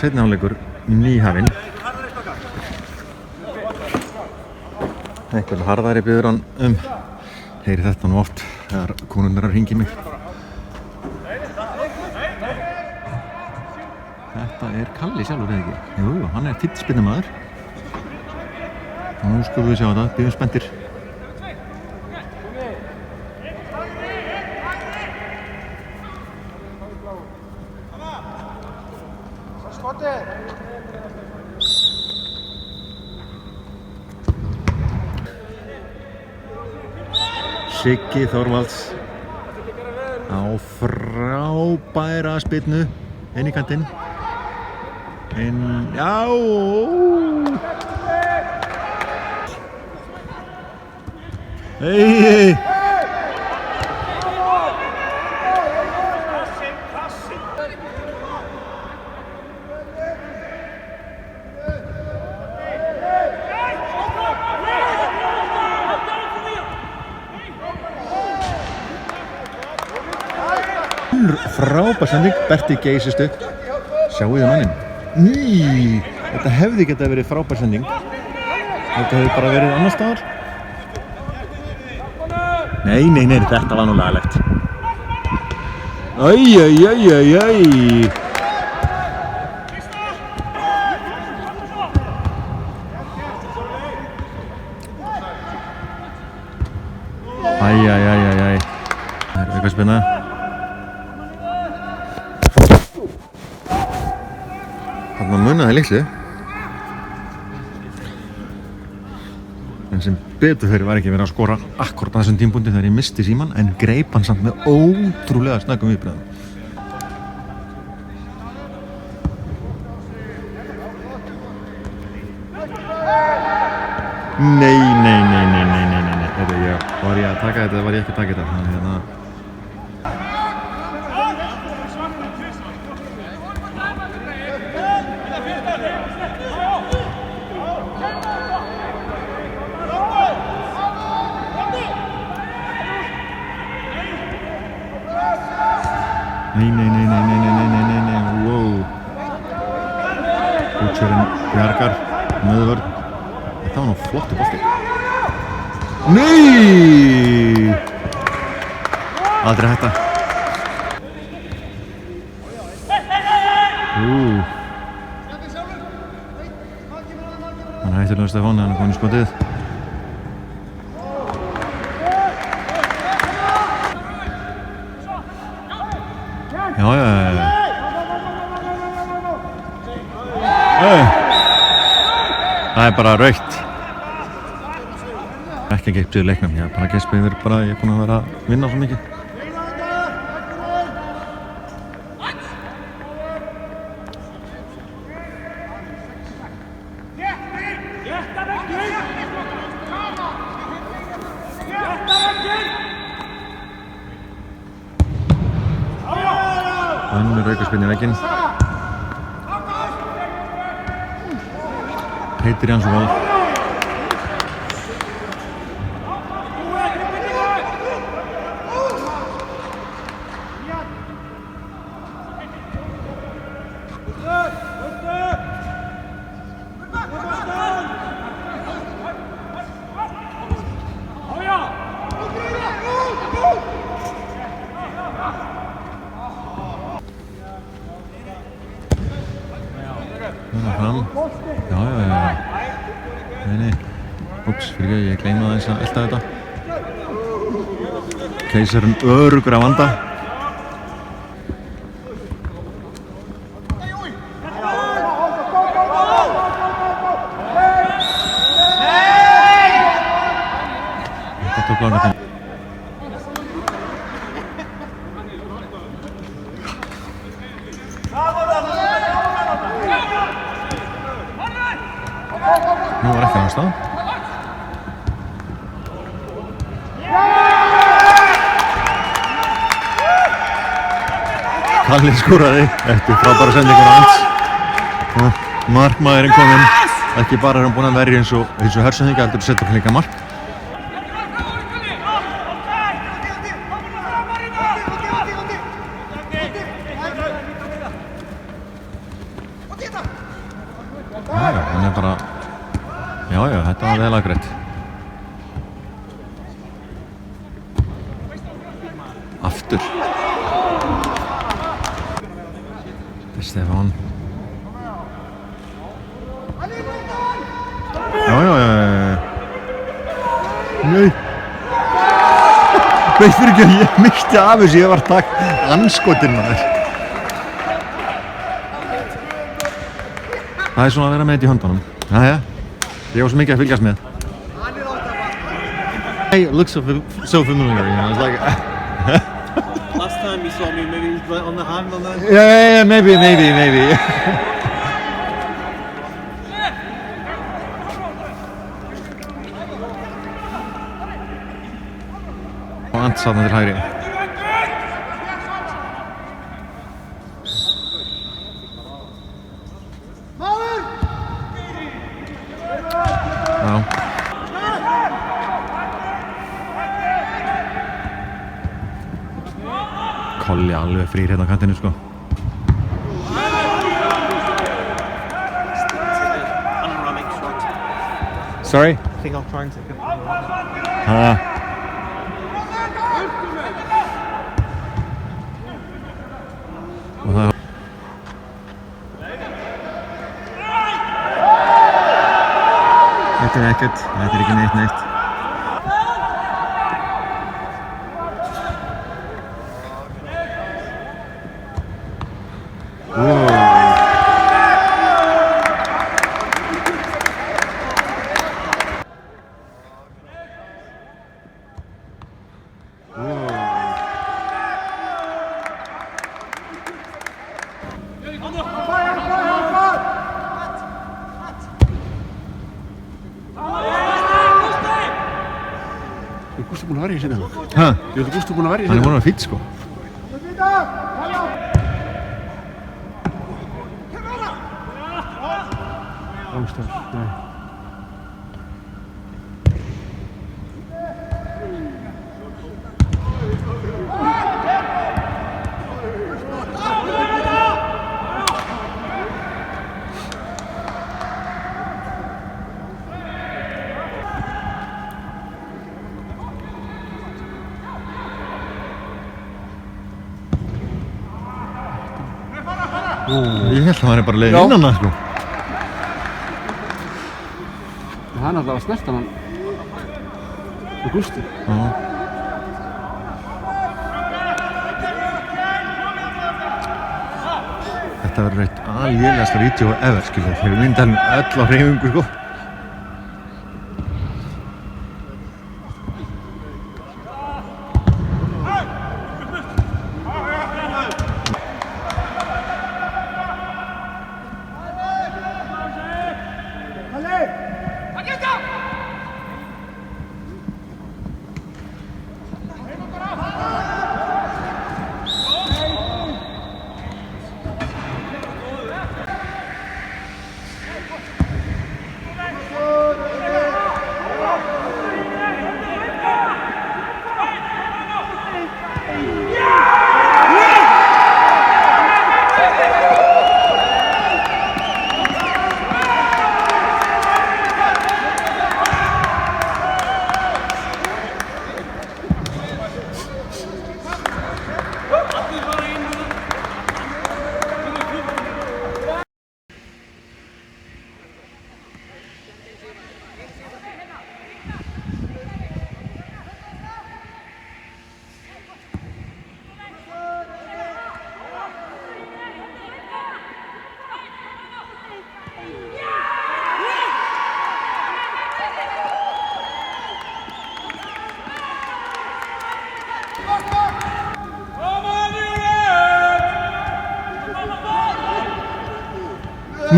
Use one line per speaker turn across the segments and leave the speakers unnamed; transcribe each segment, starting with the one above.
seinni hálfleikur nýhafinn. Einhvern harðari biður hann heyri þetta nú oft þegar konurnar að hringi mig. Þetta Kalli sjálfur eða ekki? Jú, hann titspyrnumaður. Nú skulum við sjá þetta, bíðum spenntir. Siggi Þorvalds á frábæra spyrnu inn í kantinn. Já! Hei! Frábær sending, Berti geysist upp. Sjáu þið manninn. Þetta hefði getað verið frábær sending. Þetta hefði bara verið annars staðar. Nei, þetta var nú lagalegt. Æj. Það eitthvað spennað. Þarna munaði litlu. En sem betur fyrir var ekki verið að skora akkúrat á þessum tímapunkti þegar ég missti símann, en greip hann samt með ótrúlega snöggum viðbrögðum. Nei. Var ég að taka þetta eða var ég ekki að taka þetta? Nei, wow. Útsjörinn bjargar, möðvörn. Þetta var nú flottu bolti. Nei! Aldrei hætta. Hann hættir nú Stefán, hann kominn í skotið. Já. Það bara rautt. Ekki að geispið leiknum, ég bara geispið yfir bara, ég búinn að vera að vinna svo mikið. Önnur aukaspyrna í vegginn. Heitir Jansson vel. Fram. Já. Nei. Úps, fyrir ég gleyma aðeins að elta þetta. Keisarinn öruggur að vanda. Þetta tók langan tíma. Nú var ekki á stað. Kalli skoraði eftir frábæra sendingur hans. Markmaðurinn kominn. Ekki bara er hann búinn að verja eins og Hersöðinga, heldur að setja upp líka mark. vel aðgreitt. Aftur. Stefán. Já. Nei. Veit fyrir ekki að ég misti af þessu, ég var takk anskotinn maður. Það svona að vera með þetta í höndunum. Jæja, ég var svo mikið að fylgjast með. Hey, it looks so familiar, you know, it's like...
Last time you saw me, maybe he's on the hand on that.
Yeah, maybe. Ants þarna til hægri. Já. Kolli alveg frýr hérna á kantinu sko.
Panoramic shot.
Sorry?
I think I'll try and take it.
Og það... Þetta ekkert, þetta ekki neitt.
Gústi búinn að verja sér hérna.
Hæ?
Ég veit að Gústi búinn að verja sér
Hann
hérna.
búinn að vera fýtt sko.
Rángstæð, nei.
Ég held að hann bara leiðin innan það sko.
Það er náttúrulega snert hann með Gústi.
Þetta verður eitt alvélegasta vídeó ever skilja. Þeir mynda hann öll á hreyfingu sko.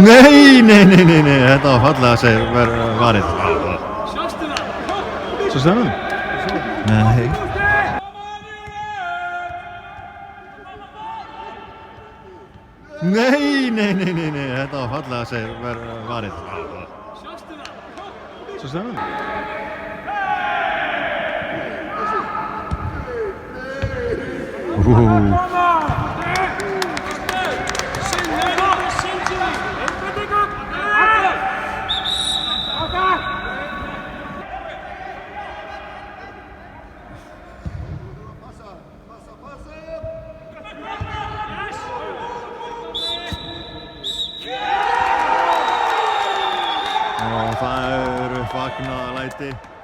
Nei, þetta var fallega að segja varið. Svo stefnum? Nei. Nei, þetta var fallega að segja varið. Svo stefnum? Berti